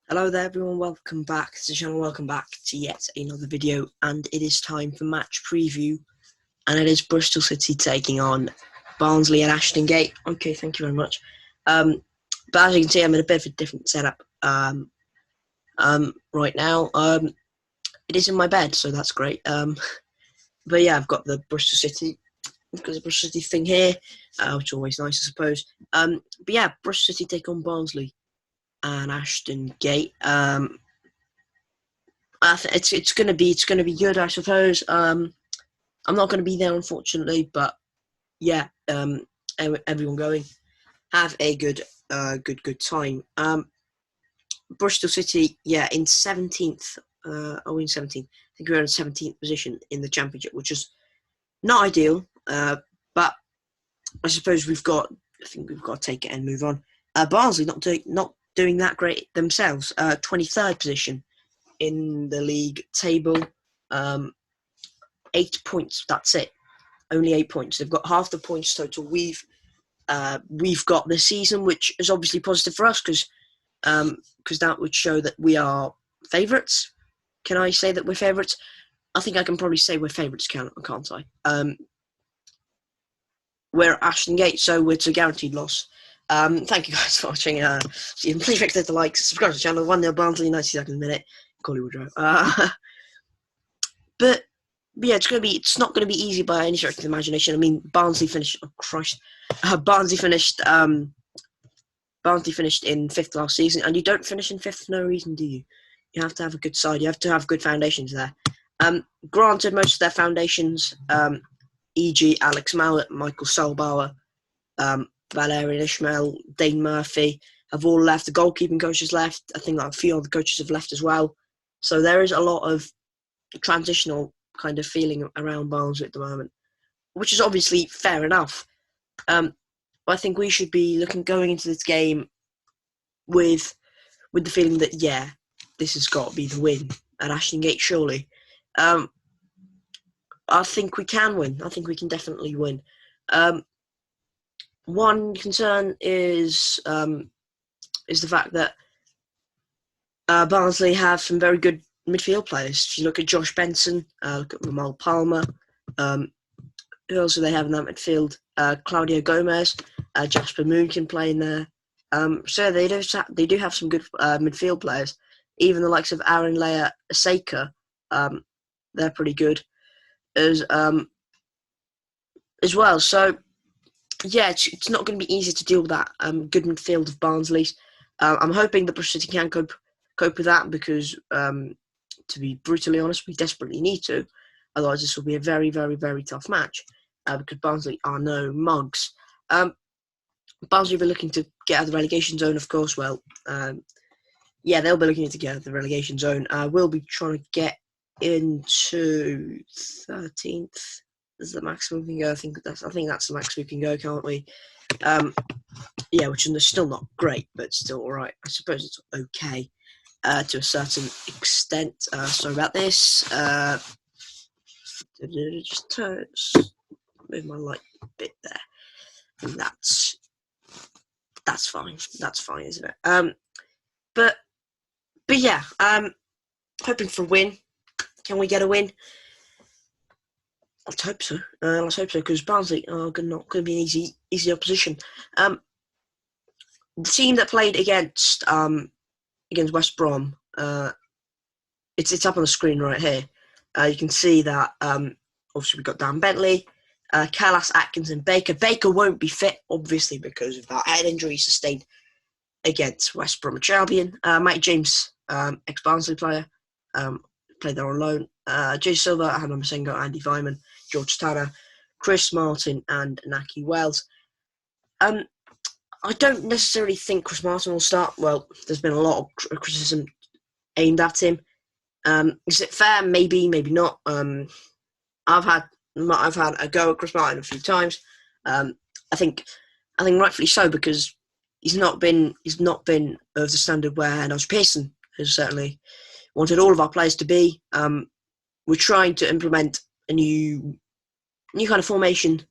Hello there everyone, welcome back to the channel, welcome back to yet another video, and it is time for match preview, and it is Bristol City taking on Barnsley and Ashton Gate. Okay, thank you very much. But as you can see, I'm in a bit of a different setup right now. It is in my bed, so that's great. But yeah, I've got the Bristol City thing here, which is always nice, I suppose. But yeah, Bristol City take on Barnsley and Ashton Gate. It's gonna be good, I suppose. I'm not gonna be there, unfortunately, but yeah, everyone going, have a good time. Bristol City, yeah, in 17th. In 17th. I think we're in 17th position in the championship, which is not ideal. But I suppose we've got to take it and move on. Barnsley not doing that great themselves. 23rd position in the league table. 8 points, that's it. Only 8 points. They've got half the points total we've got this season, which is obviously positive for us because that would show that we are favourites. Can I say that we're favourites? I think I can probably say we're favourites, can't I? We're Ashton Gate, so it's a guaranteed loss. Thank you guys for watching. Please make sure to like, subscribe to the channel. 1-0 Barnsley, 92nd minute. Collingwood Row. But yeah, it's not gonna be easy by any stretch of the imagination. I mean, Barnsley finished. Oh Christ, Barnsley finished in 5th last season, and you don't finish in 5th for no reason, do you? You have to have a good side. You have to have good foundations there. Granted, most of their foundations, e.g. Alex Mallett, Michael Solbauer, Valerian Ishmael, Dane Murphy, have all left. The goalkeeping coaches left. I think a few other coaches have left as well. So there is a lot of transitional kind of feeling around Barnsley at the moment, which is obviously fair enough. But I think we should be going into this game with the feeling that, yeah, this has got to be the win at Ashton Gate, surely. I think we can win. I think we can definitely win. One concern is the fact that Barnsley have some very good midfield players. If you look at Josh Benson, look at Ramal Palmer, who else do they have in that midfield? Claudio Gomez, Jasper Moon can play in there. So they do have some good midfield players. Even the likes of Aaron Leia Aseka, they're pretty good as well. So yeah, it's not going to be easy to deal with that good midfield of Barnsley's. I'm hoping that Bristol City can cope with that because, to be brutally honest, we desperately need to. Otherwise, this will be a very, very, very tough match because Barnsley are no mugs. Barnsley are looking to get out of the relegation zone, of course. Well, yeah, they'll be looking to get out of the relegation zone. We'll be trying to get into 13th. Is the maximum we can go? I think that's the max we can go, can't we? Yeah, which is still not great, but still all right. I suppose it's okay to a certain extent. Sorry about this. Just move my light a bit there. And that's fine. That's fine, isn't it? But yeah, hoping for a win. Can we get a win? Let's hope so. Because Barnsley are not going to be an easy opposition. The team that played against West Brom, it's up on the screen right here. You can see that obviously we've got Dan Bentley, Callas, Atkins, and Baker. Baker won't be fit, obviously, because of that head injury sustained against West Bromwich Albion. Mike James, ex-Barnsley player, played there on loan. Jay Silva, Hannah Masengo, Andy Vyman, George Tanner, Chris Martin, and Naki Wells. I don't necessarily think Chris Martin will start. Well, there's been a lot of criticism aimed at him. Is it fair? Maybe, maybe not. I've had a go at Chris Martin a few times. I think rightfully so because he's not been of the standard where Nigel Pearson has certainly wanted all of our players to be. We're trying to implement a new kind of formation,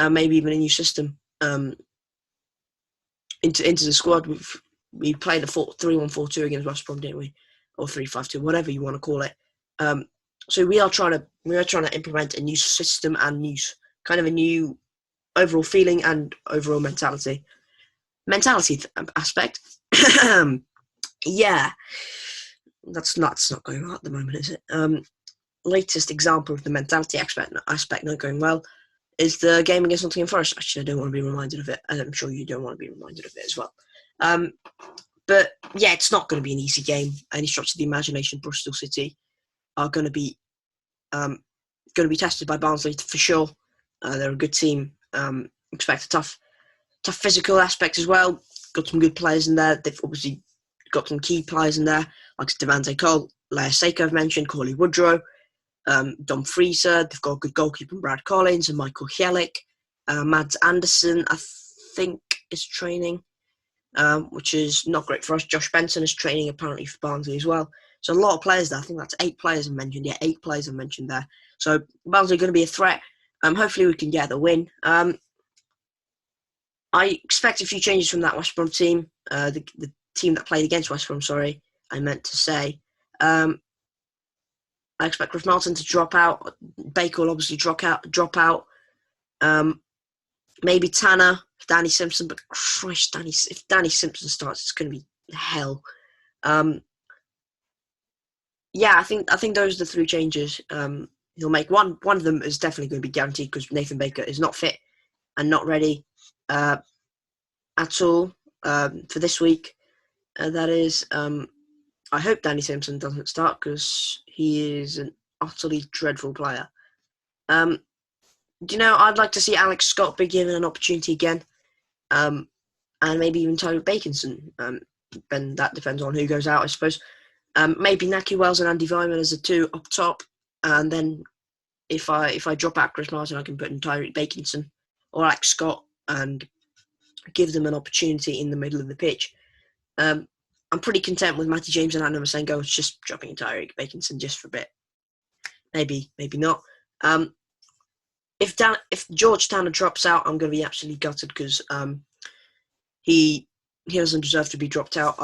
maybe even a new system into the squad. we played a 3-1-4-2 against West Brom, didn't we? Or 3-5-2, whatever you want to call it. So we are trying to implement a new system and a new overall feeling and overall mentality aspect. Yeah, that's not going well at the moment, is it? Latest example of the mentality aspect not going well is the game against Nottingham Forest. Actually, I don't want to be reminded of it, and I'm sure you don't want to be reminded of it as well. But yeah, it's not going to be an easy game. Any stretch of the imagination, Bristolcity are going to be tested by Barnsley for sure. They're a good team. Expect a tough physical aspect as well. Got some good players in there. They've obviously got some key players in there, like Devante Cole, Lea Seiko I've mentioned, Corley Woodrow, Dom Freezer. They've got a good goalkeeper, Brad Collins, and Michael Hielik. Mads Anderson, I think, is training, which is not great for us. Josh Benson is training apparently for Barnsley as well. So a lot of players there. I think that's 8 players I mentioned. Yeah, 8 players I mentioned there. So Barnsley are going to be a threat. Hopefully we can get the win. I expect a few changes from that West Brom team. The team that played against West Brom, sorry, I meant to say. I expect Chris Martin to drop out. Baker will obviously drop out. Maybe Tanner, Danny Simpson, but Christ, if Danny Simpson starts, it's going to be hell. Yeah, I think those are the 3 changes he'll make. One of them is definitely going to be guaranteed because Nathan Baker is not fit and not ready at all for this week. That is, I hope Danny Simpson doesn't start because he is an utterly dreadful player. I'd like to see Alex Scott be given an opportunity again, and maybe even Tyler Bakinson. And that depends on who goes out, I suppose. Maybe Naki Wells and Andy Vyman as the 2 up top, and then if I drop out Chris Martin, I can put in Tyreek Bakinson or Alex Scott and give them an opportunity in the middle of the pitch. I'm pretty content with Matty James and Anna Masengo just dropping Tyreek Bakinson just for a bit. Maybe not. If George Tanner drops out, I'm going to be absolutely gutted because he doesn't deserve to be dropped out.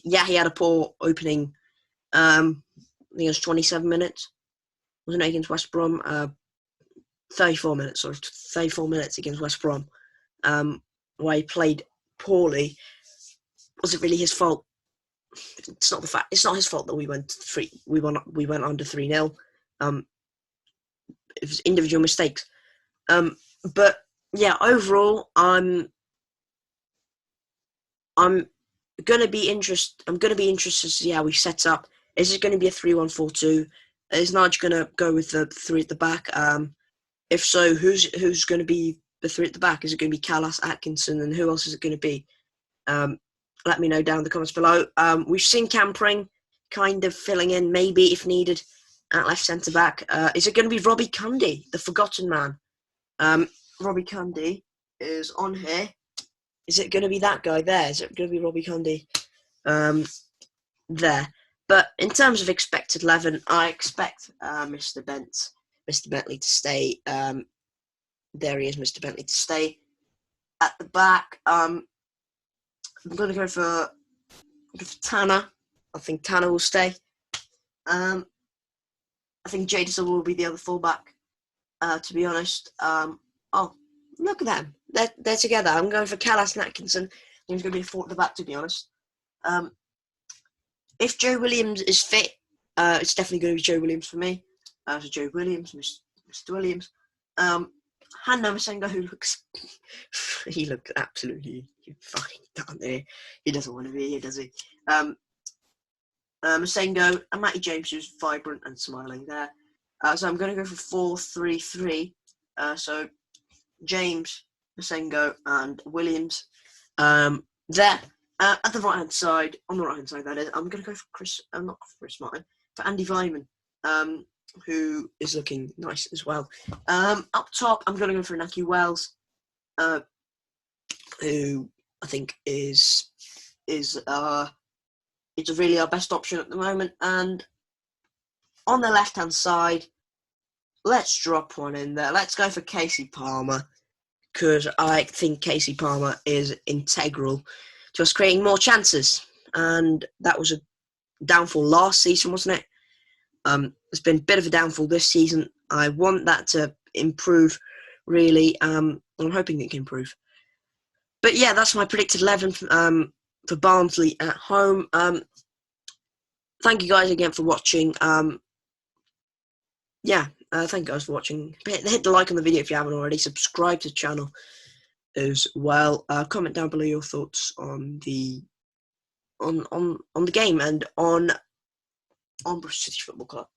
Yeah, he had a poor opening. I think it was 27 minutes. Wasn't it against West Brom? 34 minutes. Sorry, 34 minutes against West Brom. Where he played poorly. Was it really his fault? It's not his fault that we went under 3-0. It was individual mistakes. But yeah, overall, I'm gonna be interested to see how we set up. Is it going to be a 3-1-4-2? Is Nigel going to go with the 3 at the back? If so, who's going to be the 3 at the back? Is it going to be Callas, Atkinson, and who else is it going to be? Let me know down in the comments below. We've seen Campering kind of filling in, maybe if needed, at left centre back. Is it going to be Robbie Cundy, the forgotten man? Robbie Cundy is on here. Is it going to be that guy there? Is it going to be Robbie Cundy there? But in terms of expected 11, I expect Mr. Bentley to stay. There he is, Mr. Bentley to stay at the back. I'm going to go for Tanner. I think Tanner will stay. I think Jadison will be the other fullback, to be honest. Oh, look at them. They're together. I'm going for Callas and Atkinson. I think it's going to be a 4 at the back, to be honest. If Joe Williams is fit, it's definitely going to be Joe Williams for me. So Joe Williams, Mr. Williams. Hanno Masengo, who he looked absolutely fucking down there. He doesn't want to be here, does he? Masengo and Matty James, who's vibrant and smiling there. So I'm going to go for 4-3-3. So James, Masengo, and Williams. There. At the right-hand side, on the right-hand side, that is, I'm going to go for not Chris Martin, for Andy Vyman, who is looking nice as well. Up top, I'm going to go for Naki Wells, who I think is really our best option at the moment. And on the left-hand side, let's drop one in there. Let's go for Casey Palmer, because I think Casey Palmer is integral to us creating more chances. And that was a downfall last season, wasn't it? It's been a bit of a downfall this season. I want that to improve, really. I'm hoping it can improve. But yeah, that's my predicted 11 for Barnsley at home. Thank you guys again for watching. Thank you guys for watching. Hit the like on the video if you haven't already. Subscribe to the channel as well. Comment down below your thoughts on the game and on Bristolcity Football Club.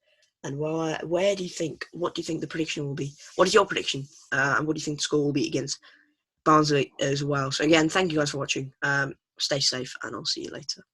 And what do you think the prediction will be? What is your prediction? And what do you think the score will be against Barnsley as well? So again, thank you guys for watching. Stay safe, and I'll see you later.